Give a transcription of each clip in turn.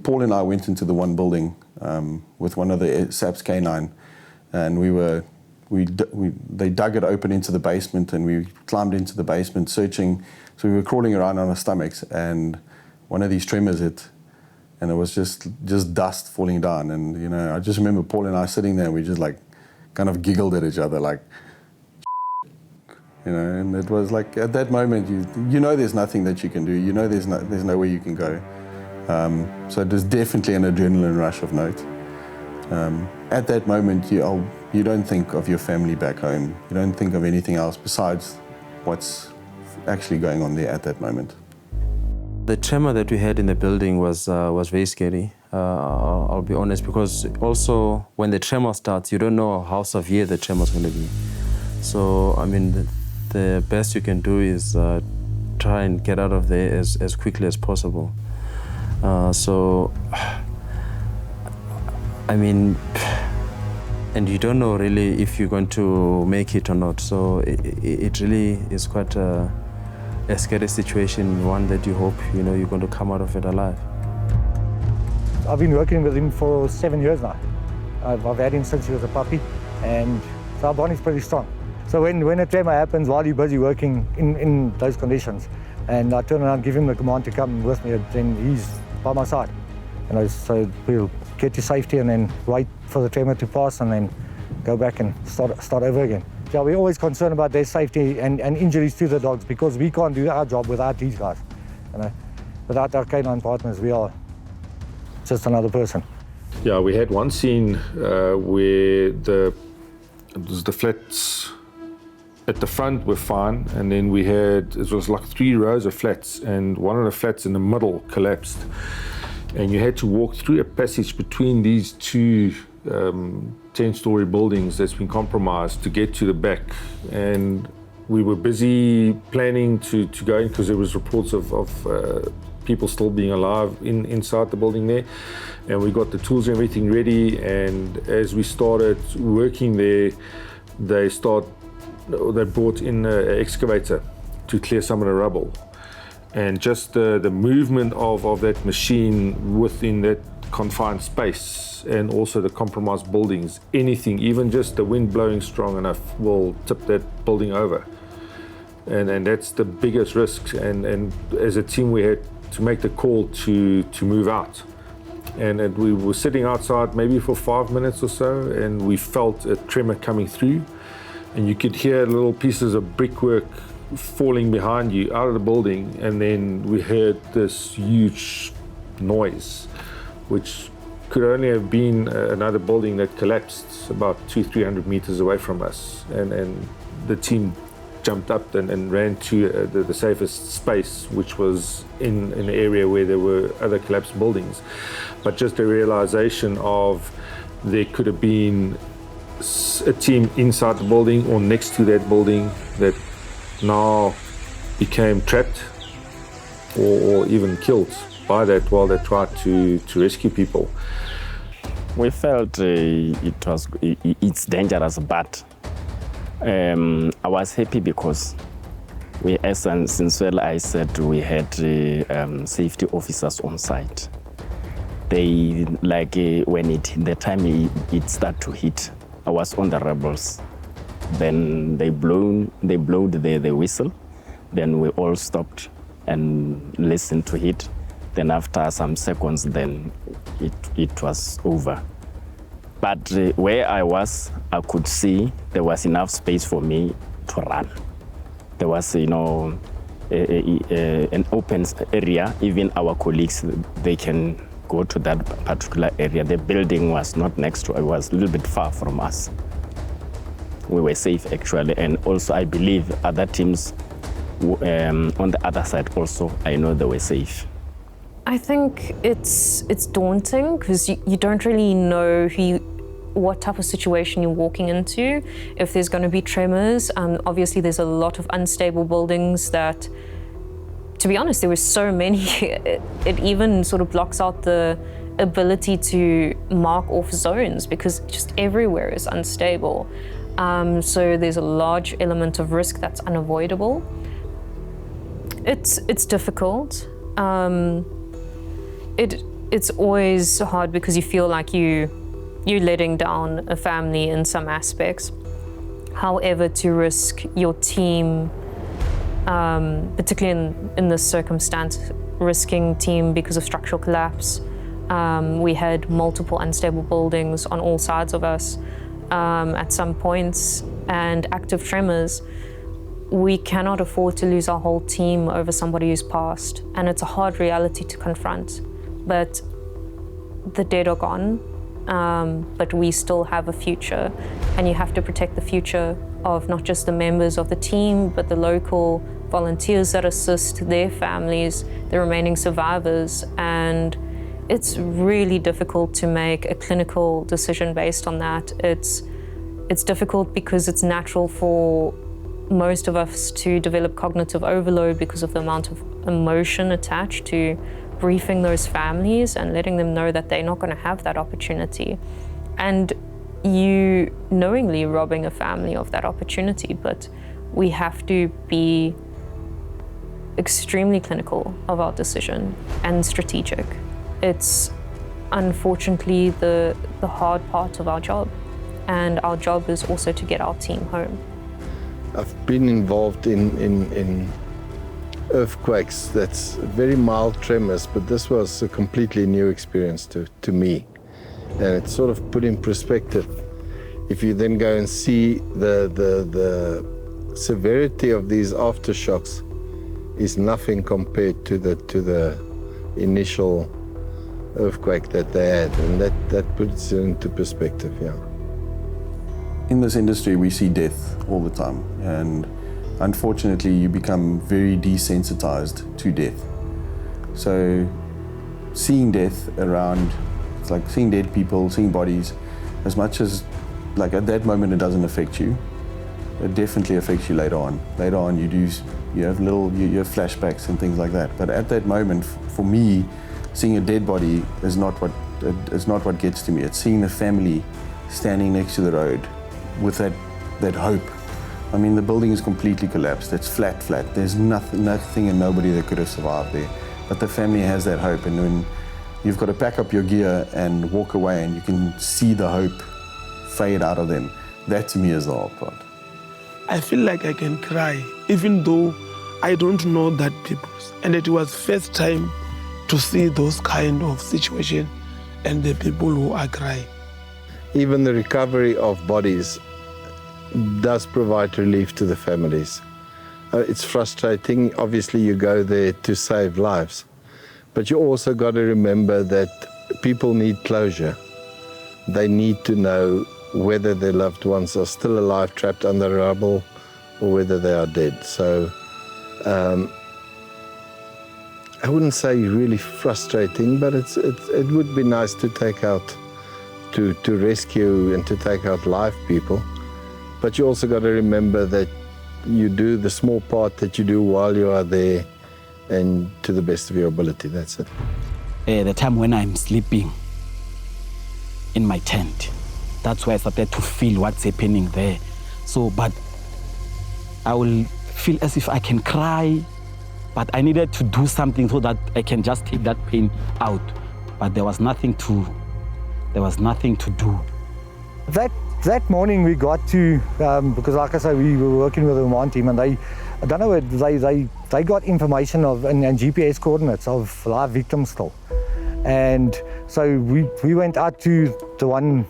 Paul and I went into the one building with one of the SAP's K9, and they dug it open into the basement, and we climbed into the basement searching. So we were crawling around on our stomachs, and one of these tremors hit, and it was just dust falling down. And, you know, I just remember Paul and I sitting there, and we just like kind of giggled at each other, like, you know, and it was like, at that moment, you know there's nothing that you can do. You know there's nowhere you can go. So there's definitely an adrenaline rush of note. At that moment, you don't think of your family back home. You don't think of anything else besides what's actually going on there at that moment. The tremor that we had in the building was very scary. I'll be honest, because also when the tremor starts, you don't know how severe the tremor is going to be. So, I mean, the best you can do is try and get out of there as quickly as possible. So, I mean, and you don't know really if you're going to make it or not. So it really is quite a scary situation, one that you hope, you know, you're going to come out of it alive. I've been working with him for 7 years now. I've had him since he was a puppy, and so our bond is pretty strong. So when a tremor happens while you're busy working in those conditions, and I turn around, give him the command to come with me, then he's by my side. You know, so we'll get to safety and then wait for the tremor to pass and then go back and start over again. Yeah, we're always concerned about their safety and injuries to the dogs, because we can't do our job without these guys. You know, without our canine partners, we are just another person. Yeah, we had one scene where it was the flats at the front were fine, and then it was like 3 rows of flats, and one of the flats in the middle collapsed. And you had to walk through a passage between these two 10-story buildings that's been compromised to get to the back. And we were busy planning to go in, because there was reports of people still being alive inside the building there. And we got the tools and everything ready, and as we started working there, they brought in an excavator to clear some of the rubble. And just the movement of that machine within that confined space, and also the compromised buildings, anything, even just the wind blowing strong enough will tip that building over. And that's the biggest risk. And as a team, we had to make the call to move out. And we were sitting outside maybe for 5 minutes or so, and we felt a tremor coming through. And you could hear little pieces of brickwork falling behind you out of the building, and then we heard this huge noise, which could only have been another building that collapsed about 200-300 meters away from us. And the team jumped up and ran to the safest space, which was in an area where there were other collapsed buildings. But just a realization of there could have been a team inside the building or next to that building that now became trapped or even killed by that while they tried to rescue people. We felt it's dangerous, but I was happy because we, as well, I said we had safety officers on site. They when the time it started to hit, I was on the rebels. Then they blew the whistle. Then we all stopped and listened to it. Then after some seconds, then it was over. But where I was, I could see there was enough space for me to run. There was, an open area. Even our colleagues, they can go to that particular area. The building was not next to, it was a little bit far from us. We were safe actually, and also I believe other teams on the other side also, I know they were safe. I think it's daunting because you don't really know what type of situation you're walking into, if there's going to be tremors. Obviously there's a lot of unstable buildings that, to be honest, there were so many, it even sort of blocks out the ability to mark off zones because just everywhere is unstable. So there's a large element of risk that's unavoidable. It's difficult. it's always hard because you feel like you're letting down a family in some aspects. However, to risk your team, particularly in this circumstance, risking team because of structural collapse. We had multiple unstable buildings on all sides of us at some points, and active tremors. We cannot afford to lose our whole team over somebody who's passed, and it's a hard reality to confront. But the dead are gone, but we still have a future, and you have to protect the future of not just the members of the team, but the local volunteers that assist their families, the remaining survivors. And it's really difficult to make a clinical decision based on that. It's difficult because it's natural for most of us to develop cognitive overload because of the amount of emotion attached to briefing those families and letting them know that they're not going to have that opportunity. And you knowingly robbing a family of that opportunity, but we have to be extremely clinical of our decision and strategic. It's unfortunately the hard part of our job, and our job is also to get our team home. I've been involved in earthquakes that's very mild tremors, but this was a completely new experience to me. And it sort of put in perspective. If you then go and see the severity of these aftershocks is nothing compared to the initial earthquake that they had, and that puts it into perspective, yeah. In this industry, we see death all the time, and unfortunately, you become very desensitized to death. So seeing death around, it's like seeing dead people, seeing bodies, as much as, like at that moment, it doesn't affect you. It definitely affects you later on. Later on, you have flashbacks and things like that. But at that moment, for me, seeing a dead body is not what gets to me. It's seeing the family standing next to the road with that hope. I mean, the building is completely collapsed. It's flat. There's nothing and nobody that could have survived there. But the family has that hope, and when you've got to pack up your gear and walk away, and you can see the hope fade out of them, that to me is the hard part. I feel like I can cry, even though I don't know that people. And it was first time to see those kind of situation and the people who are crying. Even the recovery of bodies does provide relief to the families. It's frustrating. Obviously, you go there to save lives, but you also got to remember that people need closure. They need to know whether their loved ones are still alive, trapped under rubble, or whether they are dead. So I wouldn't say really frustrating, but it would be nice to take out, to rescue and to take out live people. But you also got to remember that you do the small part that you do while you are there, and to the best of your ability. That's it. The time when I'm sleeping in my tent, that's where I started to feel what's happening there. So, but I will feel as if I can cry, but I needed to do something so that I can just take that pain out. But there was nothing to do. That morning we got to, because like I said, we were working with the Oman team, and they got information of and GPS coordinates of live victims still. And so we went out to the one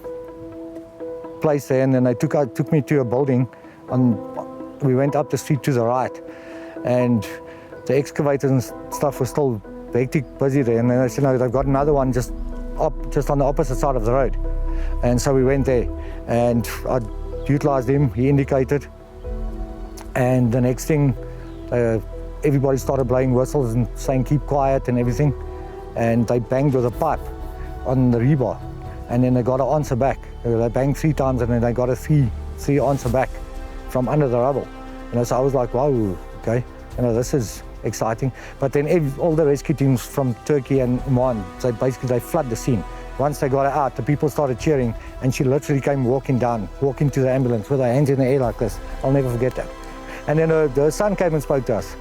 place there, and then they took me to a building. We went up the street to the right, and the excavators and stuff was still hectic, busy there. And then they said, no, they've got another one just on the opposite side of the road. And so we went there, and I utilised him, he indicated. And the next thing, everybody started blowing whistles and saying keep quiet and everything. And they banged with a pipe on the rebar. And then they got an answer back. They banged 3 times, and then they got a three answer back from under the rubble. So I was like, wow, okay, this is exciting. But then all the rescue teams from Turkey and Oman, so basically they flood the scene. Once they got her out, the people started cheering, and she literally came walking to the ambulance with her hands in the air like this. I'll never forget that. And then her son came and spoke to us.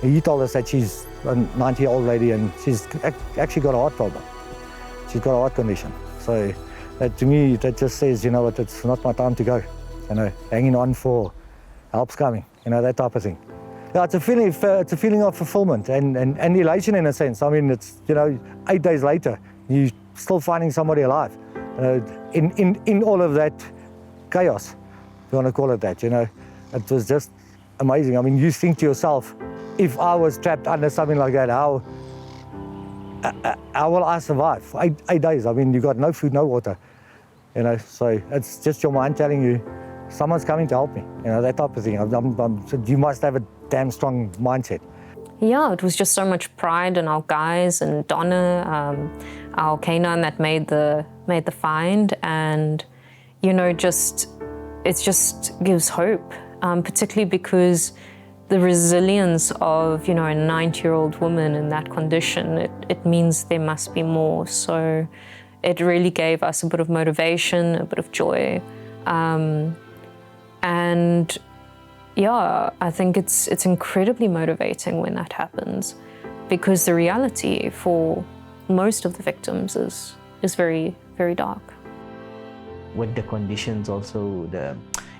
He told us that she's a 90-year-old lady and she's actually got a heart problem. She's got a heart condition. So that, to me, that just says, you know what, it's not my time to go. You know, hanging on for help's coming, you know, that type of thing. Yeah, it's a feeling of fulfillment and elation in a sense. I mean, it's, you know, 8 days later, you're still finding somebody alive. In all of that chaos, if you want to call it that, you know. It was just amazing. I mean, you think to yourself, if I was trapped under something like that, how will I survive? 8 days. I mean, you got no food, no water, you know. So it's just your mind telling you, someone's coming to help me, you know, that type of thing. You must have a damn strong mindset. Yeah, it was just so much pride in our guys and Donna, our canine that made the find, and you know, it just gives hope, particularly because the resilience of, you know, a 90-year-old woman in that condition, it means there must be more. So it really gave us a bit of motivation, a bit of joy. And yeah, I think it's incredibly motivating when that happens, because the reality for most of the victims is very, very dark. With the conditions also,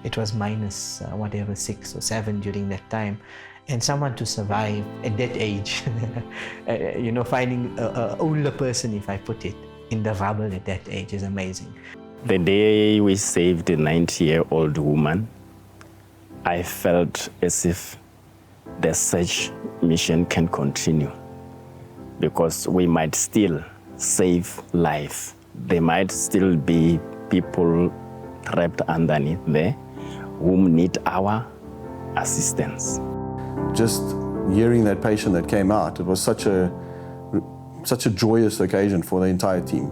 it was minus whatever 6 or 7 during that time, and someone to survive at that age, you know, finding an older person, if I put it, in the rubble at that age is amazing. The day we saved a 90-year-old woman, I felt as if the search mission can continue, because we might still save life. There might still be people trapped underneath there whom need our assistance. Just hearing that patient that came out, it was such a joyous occasion for the entire team.